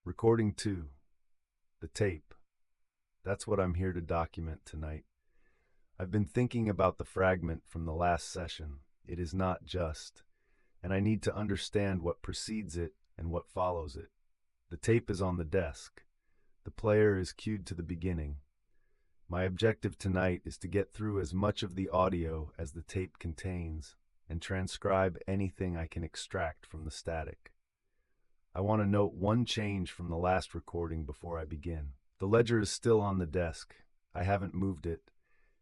Recording 2. The tape. That's what I'm here to document tonight. I've been thinking about the fragment from the last session. It is not just, and I need to understand what precedes it and what follows it. The tape is on the desk. The player is cued to the beginning. My objective tonight is to get through as much of the audio as the tape contains and transcribe anything I can extract from the static. I want to note one change from the last recording before I begin. The ledger is still on the desk. I haven't moved it,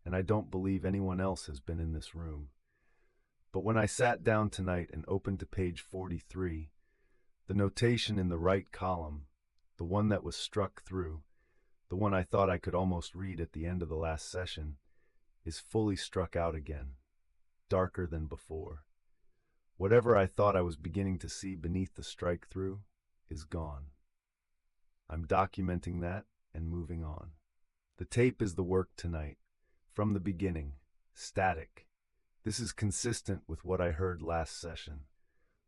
and I don't believe anyone else has been in this room. But when I sat down tonight and opened to page 43, the notation in the right column, the one that was struck through, the one I thought I could almost read at the end of the last session, is fully struck out again, darker than before. Whatever I thought I was beginning to see beneath the strike through is gone. I'm documenting that and moving on. The tape is the work tonight, from the beginning, static. This is consistent with what I heard last session.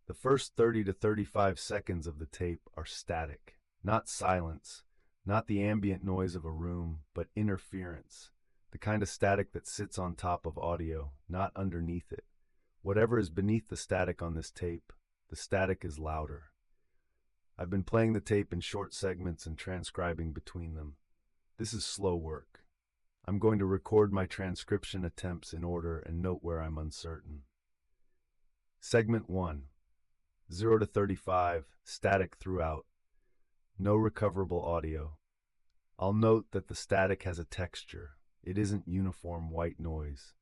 The first 30 to 35 seconds of the tape are static, not silence, not the ambient noise of a room, but interference, the kind of static that sits on top of audio, not underneath it. Whatever is beneath the static on this tape, the static is louder. I've been playing the tape in short segments and transcribing between them. This is slow work. I'm going to record my transcription attempts in order and note where I'm uncertain. Segment 1. 0 to 35, static throughout. No recoverable audio. I'll note that the static has a texture. It isn't uniform white noise.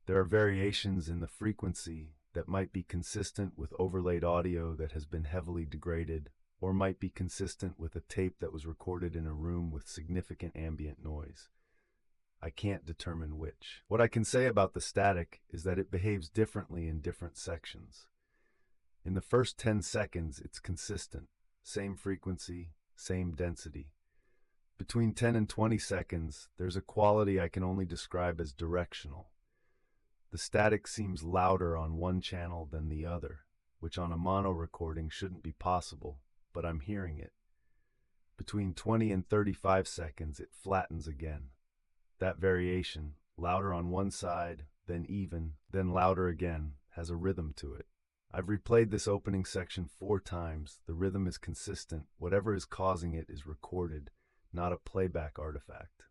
There are variations in the frequency that might be consistent with overlaid audio that has been heavily degraded, or might be consistent with a tape that was recorded in a room with significant ambient noise. I can't determine which. What I can say about the static is that it behaves differently in different sections. In the first 10 seconds, it's consistent, same frequency, same density. Between 10 and 20 seconds, there's a quality I can only describe as directional. The static seems louder on one channel than the other, which on a mono recording shouldn't be possible, but I'm hearing it. Between 20 and 35 seconds, it flattens again. That variation, louder on one side, then even, then louder again, has a rhythm to it. I've replayed this opening section 4 times. The rhythm is consistent. Whatever is causing it is recorded, not a playback artifact.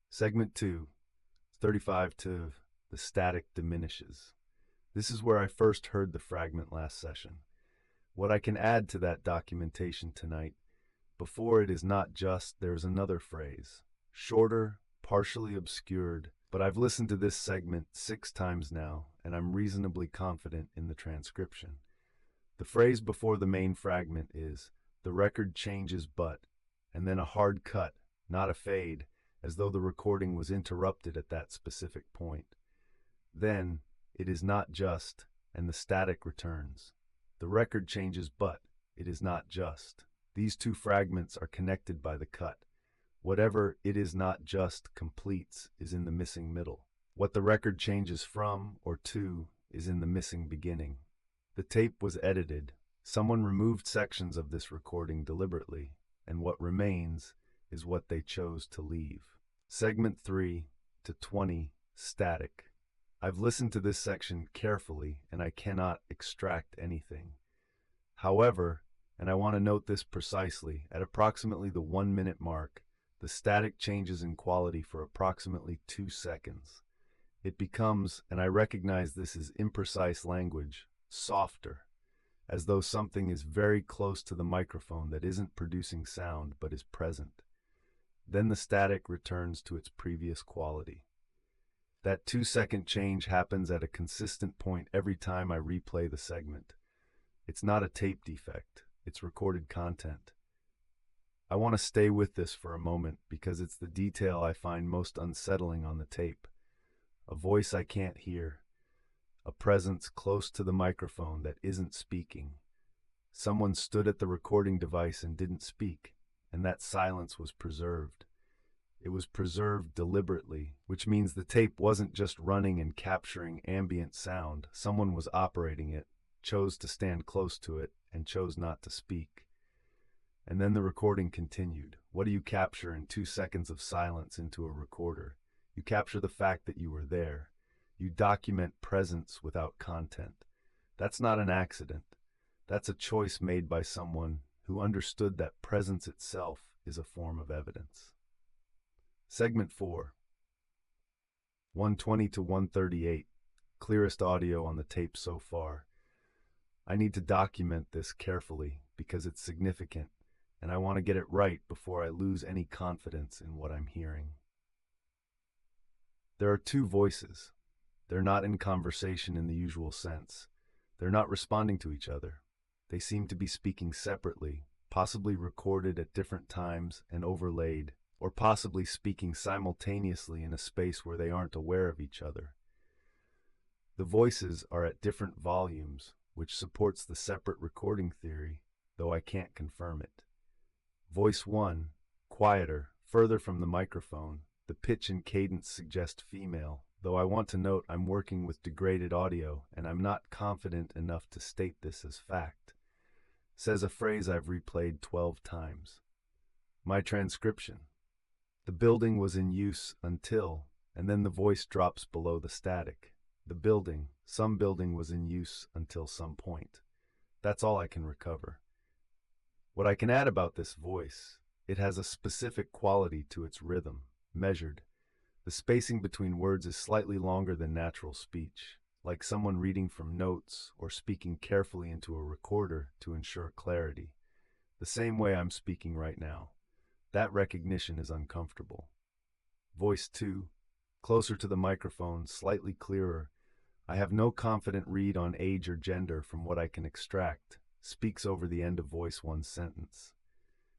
Segment 2, 35 to the static diminishes. This is where I first heard the fragment last session. What I can add to that documentation tonight, before it is not just, there's another phrase. Shorter, partially obscured, but I've listened to this segment 6 times now, and I'm reasonably confident in the transcription. The phrase before the main fragment is, the record changes but, and then a hard cut, not a fade, as though the recording was interrupted at that specific point. Then, it is not just, and the static returns. The record changes but, it is not just. These 2 fragments are connected by the cut. Whatever it is not just completes is in the missing middle. What the record changes from or to is in the missing beginning. The tape was edited. Someone removed sections of this recording deliberately, and what remains is what they chose to leave. Segment 3 to 20, static. I've listened to this section carefully, and I cannot extract anything. However, and I want to note this precisely, at approximately the 1-minute mark, the static changes in quality for approximately 2 seconds. It becomes, and I recognize this as imprecise language, softer, as though something is very close to the microphone that isn't producing sound but is present. Then the static returns to its previous quality. That 2-second change happens at a consistent point every time I replay the segment. It's not a tape defect, it's recorded content. I want to stay with this for a moment because it's the detail I find most unsettling on the tape. A voice I can't hear. A presence close to the microphone that isn't speaking. Someone stood at the recording device and didn't speak, and that silence was preserved. It was preserved deliberately, which means the tape wasn't just running and capturing ambient sound. Someone was operating it, chose to stand close to it, and chose not to speak. And then the recording continued. What do you capture in 2 seconds of silence into a recorder? You capture the fact that you were there. You document presence without content. That's not an accident. That's a choice made by someone who understood that presence itself is a form of evidence. Segment 4, 120 to 138, clearest audio on the tape so far. I need to document this carefully because it's significant, and I want to get it right before I lose any confidence in what I'm hearing. There are two voices. They're not in conversation in the usual sense. They're not responding to each other. They seem to be speaking separately, possibly recorded at different times and overlaid, or possibly speaking simultaneously in a space where they aren't aware of each other. The voices are at different volumes, which supports the separate recording theory, though I can't confirm it. Voice 1, quieter, further from the microphone. The pitch and cadence suggest female, though I want to note I'm working with degraded audio and I'm not confident enough to state this as fact. Says a phrase I've replayed 12 times. My transcription. The building was in use until, and then the voice drops below the static. The building, some building was in use until some point. That's all I can recover. What I can add about this voice, it has a specific quality to its rhythm, measured. The spacing between words is slightly longer than natural speech, like someone reading from notes or speaking carefully into a recorder to ensure clarity. The same way I'm speaking right now. That recognition is uncomfortable. Voice 2, closer to the microphone, slightly clearer. I have no confident read on age or gender from what I can extract, speaks over the end of voice 1's sentence.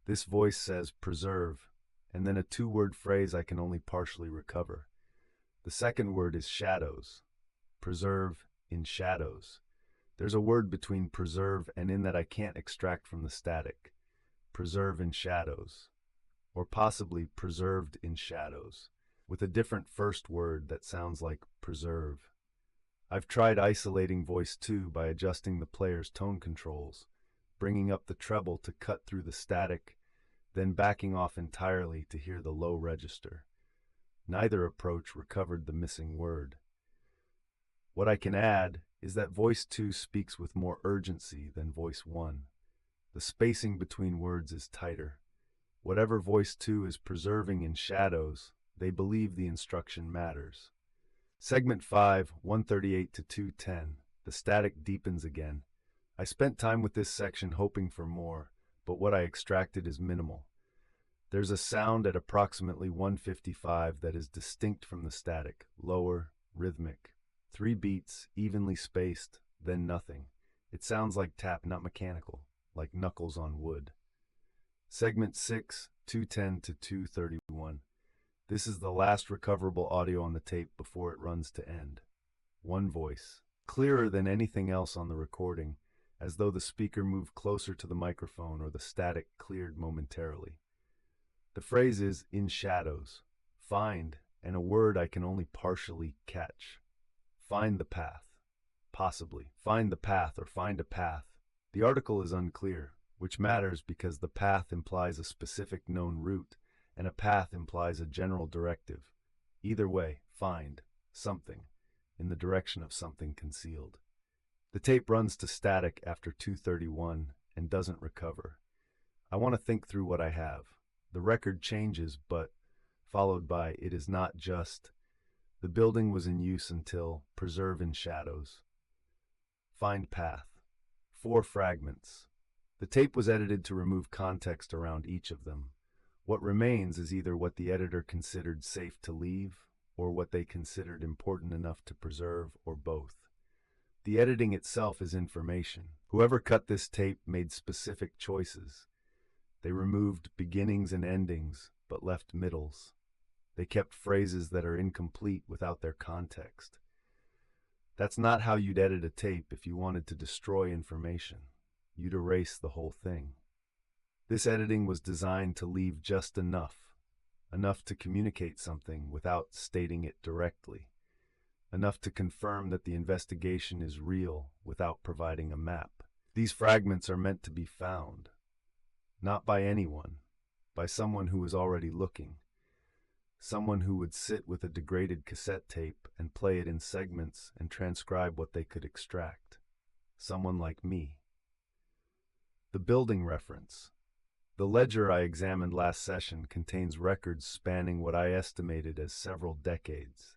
This voice says preserve, and then a 2-word phrase I can only partially recover. The second word is shadows. Preserve in shadows. There's a word between preserve and in that I can't extract from the static. Preserve in shadows. Or possibly preserved in shadows, with a different first word that sounds like preserve. I've tried isolating voice 2 by adjusting the player's tone controls, bringing up the treble to cut through the static, then backing off entirely to hear the low register. Neither approach recovered the missing word. What I can add is that voice 2 speaks with more urgency than voice 1. The spacing between words is tighter. Whatever voice 2 is preserving in shadows, they believe the instruction matters. Segment 5, 138 to 210. The static deepens again. I spent time with this section hoping for more, but what I extracted is minimal. There's a sound at approximately 155 that is distinct from the static, lower, rhythmic. 3 beats, evenly spaced, then nothing. It sounds like tap, not mechanical, like knuckles on wood. Segment 6, 210 to 231. This is the last recoverable audio on the tape before it runs to end. One voice, clearer than anything else on the recording, as though the speaker moved closer to the microphone or the static cleared momentarily. The phrase is in shadows, find, and a word I can only partially catch. Find the path. Possibly. Find the path or find a path. The article is unclear, which matters because the path implies a specific known route, and a path implies a general directive. Either way, find something in the direction of something concealed. The tape runs to static after 231 and doesn't recover. I want to think through what I have. The record changes, but followed by it is not just. The building was in use until preserve in shadows. Find path. 4 fragments. The tape was edited to remove context around each of them. What remains is either what the editor considered safe to leave, or what they considered important enough to preserve, or both. The editing itself is information. Whoever cut this tape made specific choices. They removed beginnings and endings, but left middles. They kept phrases that are incomplete without their context. That's not how you'd edit a tape if you wanted to destroy information. You'd erase the whole thing. This editing was designed to leave just enough to communicate something without stating it directly, enough to confirm that the investigation is real without providing a map. These fragments are meant to be found, Not by anyone, by someone who was already looking. Someone who would sit with a degraded cassette tape and play it in segments and transcribe what they could extract. Someone like me. The building reference. The ledger I examined last session contains records spanning what I estimated as several decades.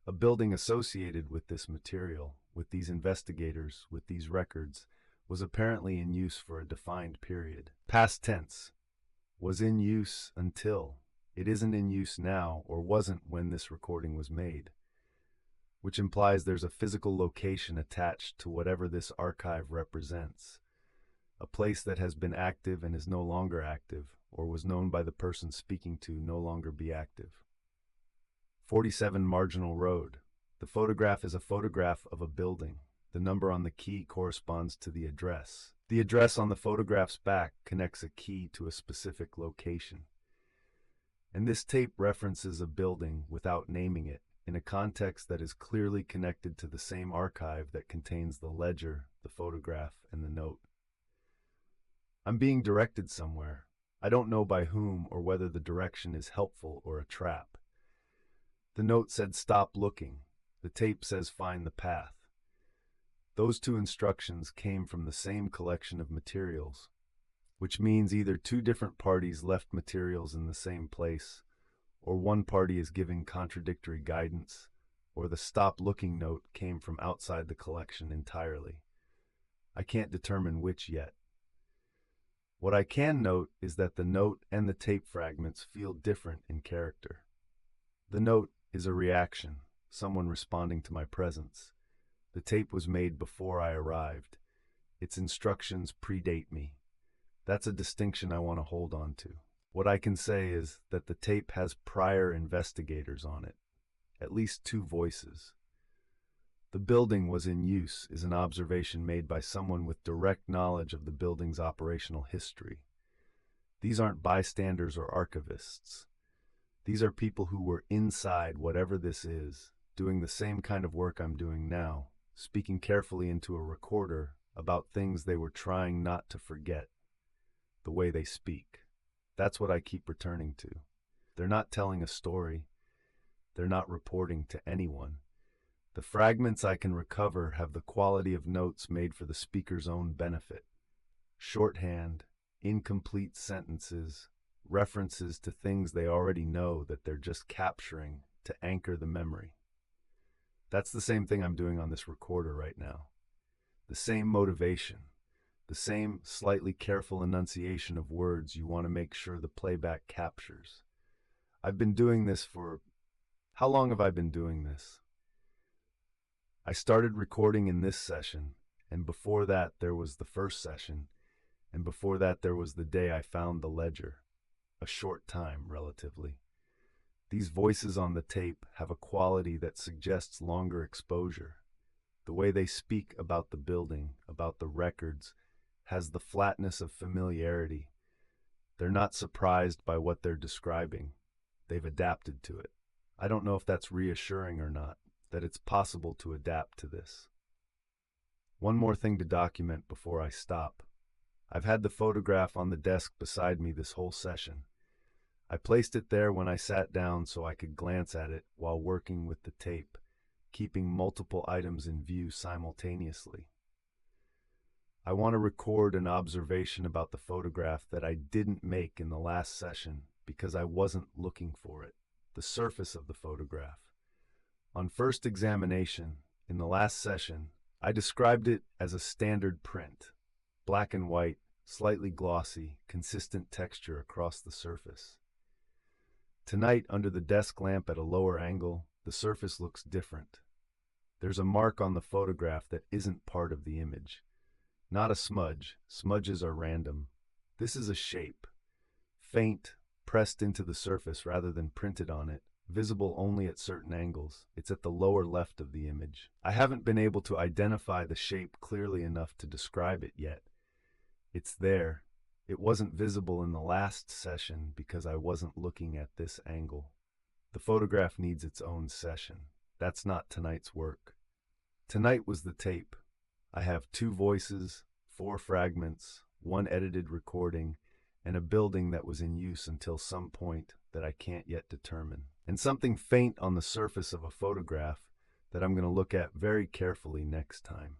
A building associated with this material, with these investigators, with these records, was apparently in use for a defined period. Past tense. Was in use until. It isn't in use now, or wasn't when this recording was made, which implies there's a physical location attached to whatever this archive represents, a place that has been active and is no longer active, or was known by the person speaking to no longer be active. 47 Marginal Road. The photograph is a photograph of a building. The number on the key corresponds to the address. The address on the photograph's back connects a key to a specific location. And this tape references a building without naming it, in a context that is clearly connected to the same archive that contains the ledger, the photograph, and the note. I'm being directed somewhere. I don't know by whom or whether the direction is helpful or a trap. The note said stop looking. The tape says find the path. Those two instructions came from the same collection of materials, which means either two different parties left materials in the same place, or one party is giving contradictory guidance, or the stop looking note came from outside the collection entirely. I can't determine which yet. What I can note is that the note and the tape fragments feel different in character. The note is a reaction, someone responding to my presence. The tape was made before I arrived. Its instructions predate me. That's a distinction I want to hold on to. What I can say is that the tape has prior investigators on it, at least two voices. The building was in use is an observation made by someone with direct knowledge of the building's operational history. These aren't bystanders or archivists. These are people who were inside whatever this is, doing the same kind of work I'm doing now, speaking carefully into a recorder about things they were trying not to forget. The way they speak. That's what I keep returning to. They're not telling a story. They're not reporting to anyone. The fragments I can recover have the quality of notes made for the speaker's own benefit. Shorthand, incomplete sentences, references to things they already know that they're just capturing to anchor the memory. That's the same thing I'm doing on this recorder right now. The same motivation. The same slightly careful enunciation of words you want to make sure the playback captures. I've been doing this for... How long have I been doing this? I started recording in this session, and before that there was the first session, and before that there was the day I found the ledger. A short time, relatively. These voices on the tape have a quality that suggests longer exposure. The way they speak about the building, about the records, has the flatness of familiarity. They're not surprised by what they're describing. They've adapted to it. I don't know if that's reassuring or not, that it's possible to adapt to this. One more thing to document before I stop. I've had the photograph on the desk beside me this whole session. I placed it there when I sat down so I could glance at it while working with the tape, keeping multiple items in view simultaneously. I want to record an observation about the photograph that I didn't make in the last session because I wasn't looking for it, the surface of the photograph. On first examination, in the last session, I described it as a standard print, black and white, slightly glossy, consistent texture across the surface. Tonight, under the desk lamp at a lower angle, the surface looks different. There's a mark on the photograph that isn't part of the image. Not a smudge. Smudges are random. This is a shape. Faint, pressed into the surface rather than printed on it, visible only at certain angles. It's at the lower left of the image. I haven't been able to identify the shape clearly enough to describe it yet. It's there. It wasn't visible in the last session because I wasn't looking at this angle. The photograph needs its own session. That's not tonight's work. Tonight was the tape. I have 2 voices, 4 fragments, 1 edited recording, and a building that was in use until some point that I can't yet determine, and something faint on the surface of a photograph that I'm going to look at very carefully next time.